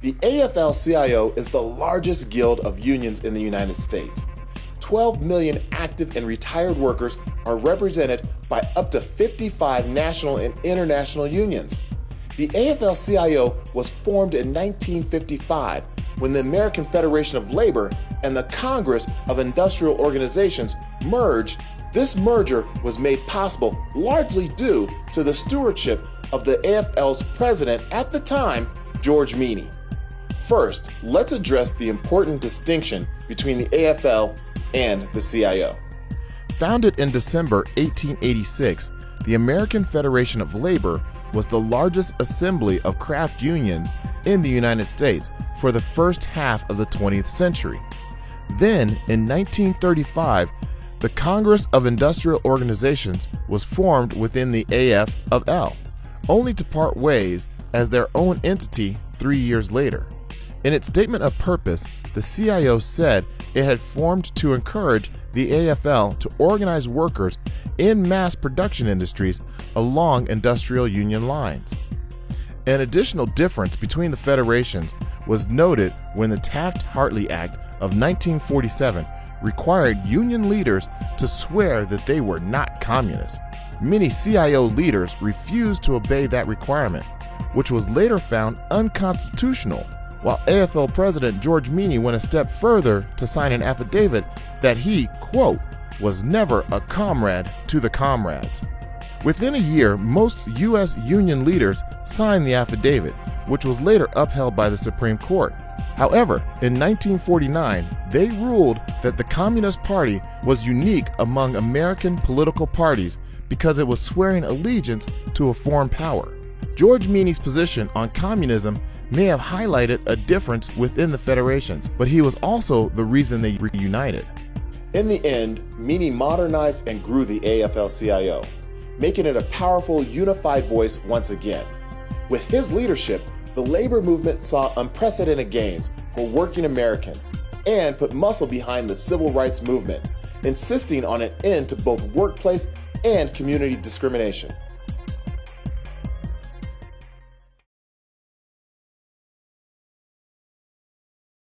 The AFL-CIO is the largest guild of unions in the United States. 12 million active and retired workers are represented by up to 55 national and international unions. The AFL-CIO was formed in 1955 when the American Federation of Labor and the Congress of Industrial Organizations merged. This merger was made possible largely due to the stewardship of the AFL's president at the time, George Meany. First, let's address the important distinction between the AFL and the CIO. Founded in December 1886, the American Federation of Labor was the largest assembly of craft unions in the United States for the first half of the 20th century. Then, in 1935, the Congress of Industrial Organizations was formed within the AFL, only to part ways as their own entity 3 years later. In its statement of purpose, the CIO said it had formed to encourage the AFL to organize workers in mass production industries along industrial union lines. An additional difference between the federations was noted when the Taft-Hartley Act of 1947 required union leaders to swear that they were not communists. Many CIO leaders refused to obey that requirement, which was later found unconstitutional, while AFL President George Meany went a step further to sign an affidavit that he, quote, was never a comrade to the comrades. Within a year, most U.S. union leaders signed the affidavit, which was later upheld by the Supreme Court. However, in 1949, they ruled that the Communist Party was unique among American political parties because it was swearing allegiance to a foreign power. George Meany's position on communism may have highlighted a difference within the federations, but he was also the reason they reunited. In the end, Meany modernized and grew the AFL-CIO, making it a powerful, unified voice once again. With his leadership, the labor movement saw unprecedented gains for working Americans and put muscle behind the civil rights movement, insisting on an end to both workplace and community discrimination.